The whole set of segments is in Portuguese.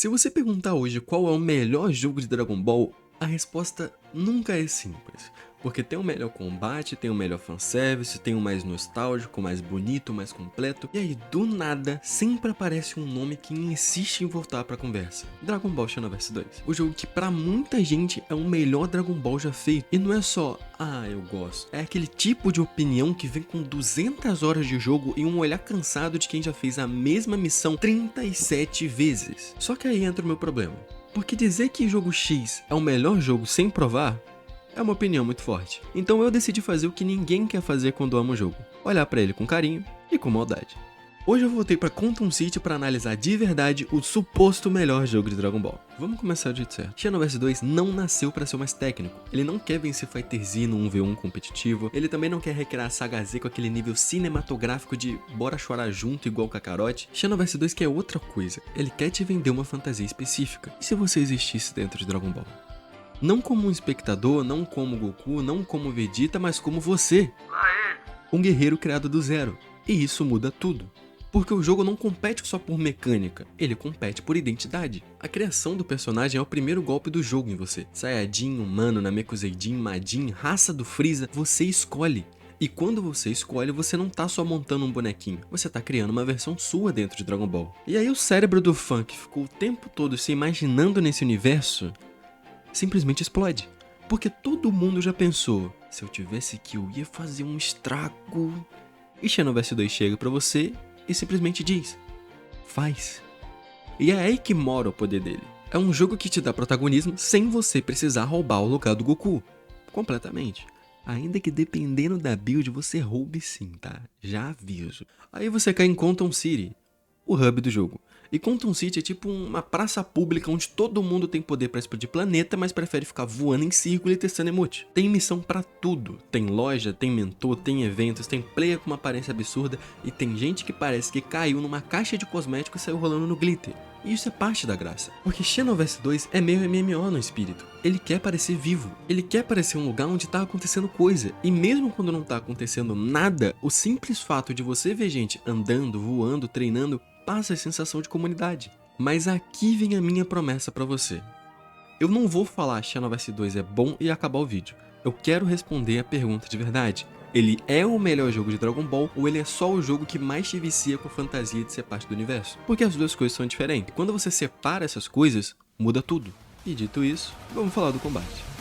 Se você perguntar hoje qual é o melhor jogo de Dragon Ball, a resposta nunca é simples. Porque tem o melhor combate, tem o melhor fanservice, tem o mais nostálgico, o mais bonito, o mais completo. E aí, do nada, sempre aparece um nome que insiste em voltar pra conversa. Dragon Ball Xenoverse 2. O jogo que pra muita gente é o melhor Dragon Ball já feito. E não é só, eu gosto. É aquele tipo de opinião que vem com 200 horas de jogo e um olhar cansado de quem já fez a mesma missão 37 vezes. Só que aí entra o meu problema. Porque dizer que jogo X é o melhor jogo sem provar é uma opinião muito forte. Então eu decidi fazer o que ninguém quer fazer quando ama o jogo. Olhar pra ele com carinho e com maldade. Hoje eu voltei pra Quantum City pra analisar de verdade o suposto melhor jogo de Dragon Ball. Vamos começar do jeito certo. Xenoverse 2 não nasceu pra ser o mais técnico. Ele não quer vencer Fighter Z no 1v1 competitivo. Ele também não quer recriar a Saga Z com aquele nível cinematográfico de bora chorar junto igual Kakarot. Xenoverse 2 quer outra coisa. Ele quer te vender uma fantasia específica. E se você existisse dentro de Dragon Ball? Não como um espectador, não como Goku, não como Vegeta, mas como você. Um guerreiro criado do zero. E isso muda tudo. Porque o jogo não compete só por mecânica, ele compete por identidade. A criação do personagem é o primeiro golpe do jogo em você. Saiyajin, humano, Namekuseidin, Majin, raça do Freeza, você escolhe. E quando você escolhe, você não tá só montando um bonequinho, você tá criando uma versão sua dentro de Dragon Ball. E aí o cérebro do fã que ficou o tempo todo se imaginando nesse universo simplesmente explode. Porque todo mundo já pensou, se eu tivesse que eu ia fazer um estrago. E Xenoverse 2 chega pra você e simplesmente diz, faz. E é aí que mora o poder dele. É um jogo que te dá protagonismo sem você precisar roubar o lugar do Goku. Completamente. Ainda que dependendo da build você roube sim, tá? Já aviso. Aí você cai em Quantum City, o hub do jogo. E Quantum City é tipo uma praça pública onde todo mundo tem poder pra explodir planeta, mas prefere ficar voando em círculo e testando emote. Tem missão pra tudo. Tem loja, tem mentor, tem eventos, tem player com uma aparência absurda e tem gente que parece que caiu numa caixa de cosmético e saiu rolando no glitter. E isso é parte da graça. Porque Xenoverse 2 é meio MMO no espírito. Ele quer parecer vivo. Ele quer parecer um lugar onde tá acontecendo coisa. E mesmo quando não tá acontecendo nada, o simples fato de você ver gente andando, voando, treinando, passa a sensação de comunidade. Mas aqui vem a minha promessa pra você. Eu não vou falar Xenoverse 2 é bom e acabar o vídeo. Eu quero responder a pergunta de verdade. Ele é o melhor jogo de Dragon Ball ou ele é só o jogo que mais te vicia com a fantasia de ser parte do universo? Porque as duas coisas são diferentes. E quando você separa essas coisas, muda tudo. E dito isso, vamos falar do combate.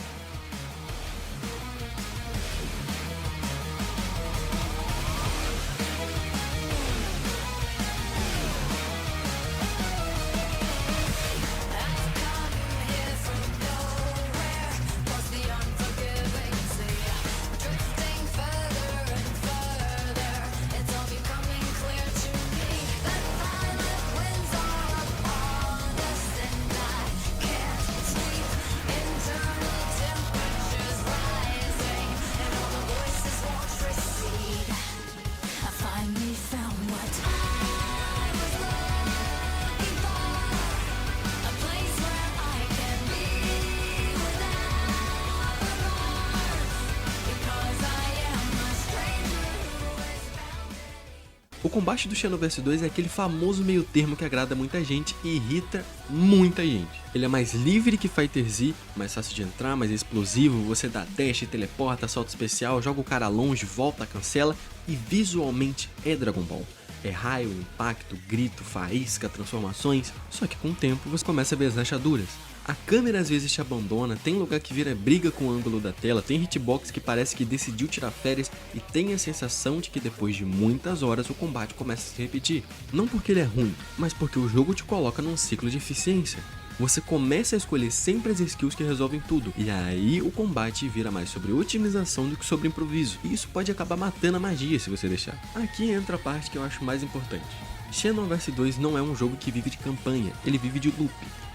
O combate do Xenoverse 2 é aquele famoso meio termo que agrada muita gente e irrita muita gente. Ele é mais livre que Fighter Z, mais fácil de entrar, mais explosivo, você dá dash, teleporta, salto especial, joga o cara longe, volta, cancela e visualmente é Dragon Ball. É raio, impacto, grito, faísca, transformações, só que com o tempo você começa a ver as rachaduras. A câmera às vezes te abandona, tem lugar que vira briga com o ângulo da tela, tem hitbox que parece que decidiu tirar férias e tem a sensação de que depois de muitas horas o combate começa a se repetir. Não porque ele é ruim, mas porque o jogo te coloca num ciclo de eficiência. Você começa a escolher sempre as skills que resolvem tudo, e aí o combate vira mais sobre otimização do que sobre improviso, e isso pode acabar matando a magia se você deixar. Aqui entra a parte que eu acho mais importante. Xenoverse 2 não é um jogo que vive de campanha, ele vive de loop.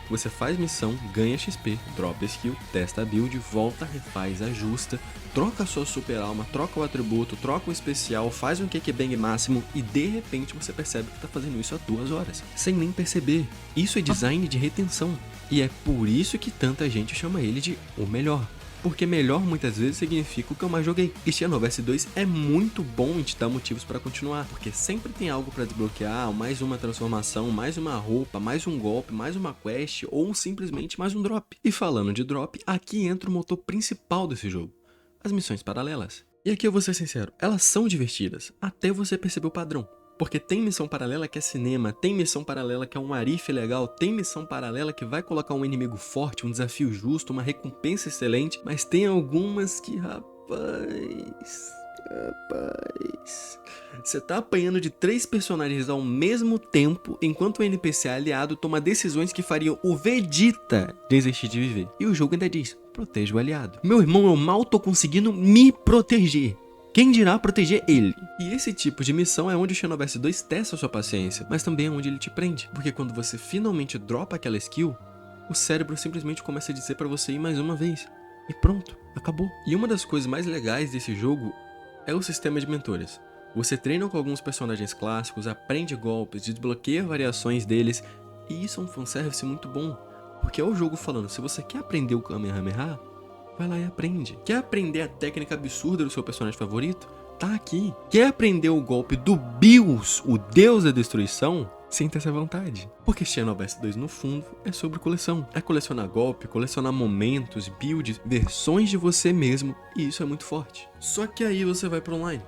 Você faz missão, ganha XP, dropa skill, testa a build, volta, refaz, ajusta, troca a sua super alma, troca o atributo, troca o especial, faz um QQ máximo e de repente você percebe que tá fazendo isso há 2 horas, sem nem perceber. Isso é design de retenção e é por isso que tanta gente chama ele de o melhor. porque melhor muitas vezes significa o que eu mais joguei. E Xenoverse 2 é muito bom em te dar motivos para continuar, porque sempre tem algo para desbloquear, mais uma transformação, mais uma roupa, mais um golpe, mais uma quest ou simplesmente mais um drop. E falando de drop, aqui entra o motor principal desse jogo, as missões paralelas. E aqui eu vou ser sincero, elas são divertidas, até você perceber o padrão. Porque tem missão paralela que é cinema, tem missão paralela que é um arife legal, tem missão paralela que vai colocar um inimigo forte, um desafio justo, uma recompensa excelente, mas tem algumas que, rapaz, você tá apanhando de 3 personagens ao mesmo tempo, enquanto o NPC aliado toma decisões que fariam o Vegeta desistir de viver. E o jogo ainda diz, proteja o aliado. Meu irmão, eu mal tô conseguindo me proteger. Quem dirá proteger ele? E esse tipo de missão é onde o Xenoverse 2 testa sua paciência, mas também é onde ele te prende. Porque quando você finalmente dropa aquela skill, o cérebro simplesmente começa a dizer pra você ir mais uma vez. E pronto, acabou. E uma das coisas mais legais desse jogo é o sistema de mentores. Você treina com alguns personagens clássicos, aprende golpes, desbloqueia variações deles, e isso é um fanservice muito bom. Porque é o jogo falando, se você quer aprender o Kamehameha, vai lá e aprende. Quer aprender a técnica absurda do seu personagem favorito? Tá aqui. Quer aprender o golpe do Bills, o deus da destruição? Sinta essa vontade. Porque Xenoverse 2, no fundo, é sobre coleção. É colecionar golpe, colecionar momentos, builds, versões de você mesmo, e isso é muito forte. Só que aí você vai pro online.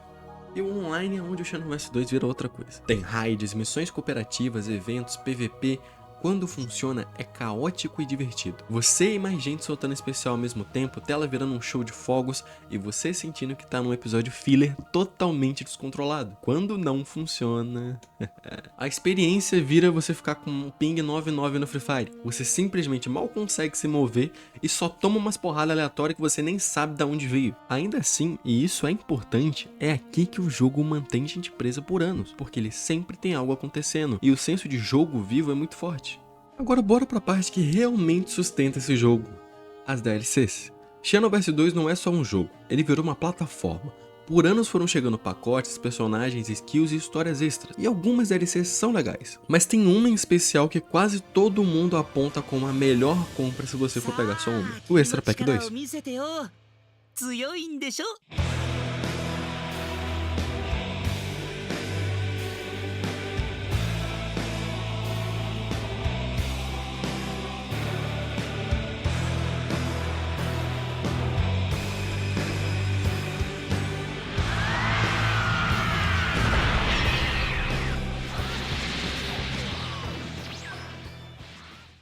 E o online é onde o Xenoverse 2 vira outra coisa. Tem raids, missões cooperativas, eventos, PVP. Quando funciona, é caótico e divertido. Você e mais gente soltando especial ao mesmo tempo, tela virando um show de fogos e você sentindo que tá num episódio filler totalmente descontrolado. Quando não funciona... a experiência vira você ficar com um ping 99 no Free Fire. Você simplesmente mal consegue se mover e só toma umas porradas aleatórias que você nem sabe de onde veio. Ainda assim, e isso é importante, é aqui que o jogo mantém gente presa por anos, porque ele sempre tem algo acontecendo e o senso de jogo vivo é muito forte. Agora bora pra parte que realmente sustenta esse jogo, as DLCs. Xenoverse 2 não é só um jogo, ele virou uma plataforma. Por anos foram chegando pacotes, personagens, skills e histórias extras, e algumas DLCs são legais. Mas tem uma em especial que quase todo mundo aponta como a melhor compra se você for pegar só uma, o Extra Pack 2.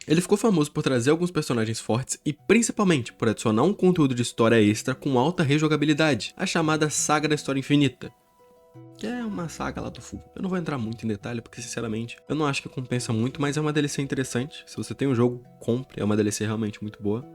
Ele ficou famoso por trazer alguns personagens fortes e principalmente por adicionar um conteúdo de história extra com alta rejogabilidade, a chamada Saga da História Infinita, que é uma saga lá do full. Eu não vou entrar muito em detalhe porque sinceramente eu não acho que compensa muito, mas é uma DLC interessante. Se você tem um jogo, compre, é uma DLC realmente muito boa.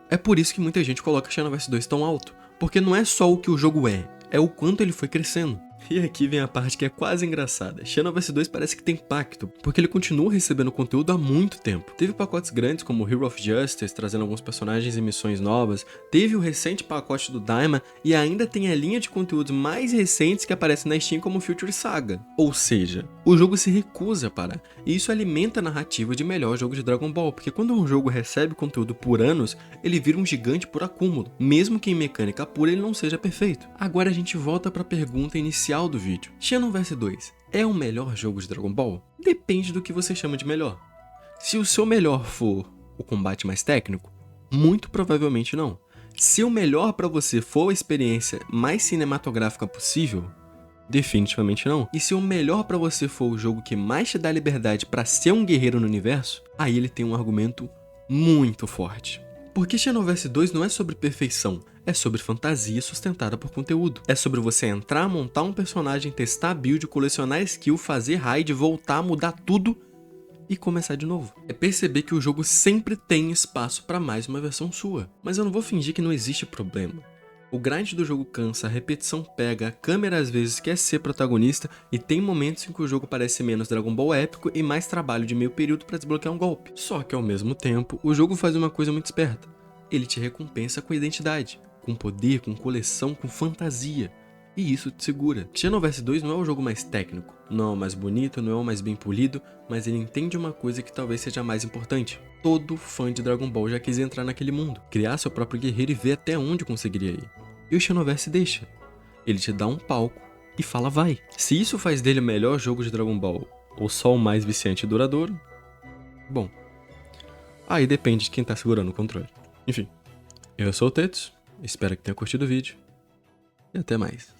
É por isso que muita gente coloca Xenoverse 2 tão alto, porque não é só o que o jogo é o quanto ele foi crescendo. E aqui vem a parte que é quase engraçada. Xenoverse 2 parece que tem pacto, porque ele continua recebendo conteúdo há muito tempo. Teve pacotes grandes como Hero of Justice, trazendo alguns personagens e missões novas, teve o recente pacote do Daima, e ainda tem a linha de conteúdos mais recentes que aparece na Steam como Future Saga. Ou seja, o jogo se recusa a parar, e isso alimenta a narrativa de melhor jogo de Dragon Ball, porque quando um jogo recebe conteúdo por anos, ele vira um gigante por acúmulo, mesmo que em mecânica pura ele não seja perfeito. Agora a gente volta para a pergunta inicial do vídeo. Xenoverse 2 é o melhor jogo de Dragon Ball? Depende do que você chama de melhor. Se o seu melhor for o combate mais técnico, muito provavelmente não. Se o melhor para você for a experiência mais cinematográfica possível, definitivamente não. E se o melhor para você for o jogo que mais te dá liberdade para ser um guerreiro no universo, aí ele tem um argumento muito forte. Porque Xenoverse 2 não é sobre perfeição, é sobre fantasia sustentada por conteúdo. É sobre você entrar, montar um personagem, testar build, colecionar skill, fazer raid, voltar, mudar tudo e começar de novo. É perceber que o jogo sempre tem espaço para mais uma versão sua. Mas eu não vou fingir que não existe problema. O grind do jogo cansa, a repetição pega, a câmera às vezes quer ser protagonista e tem momentos em que o jogo parece menos Dragon Ball épico e mais trabalho de meio período para desbloquear um golpe. Só que ao mesmo tempo, o jogo faz uma coisa muito esperta. Ele te recompensa com identidade, com poder, com coleção, com fantasia. e isso te segura. Xenoverse 2 não é o jogo mais técnico, não é o mais bonito, não é o mais bem polido, mas ele entende uma coisa que talvez seja a mais importante. Todo fã de Dragon Ball já quis entrar naquele mundo, criar seu próprio guerreiro e ver até onde conseguiria ir. E o Xenoverse deixa. Ele te dá um palco e fala vai. Se isso faz dele o melhor jogo de Dragon Ball, ou só o mais viciante e duradouro, bom, aí depende de quem tá segurando o controle. Enfim, eu sou o Tetsu, espero que tenha curtido o vídeo e até mais.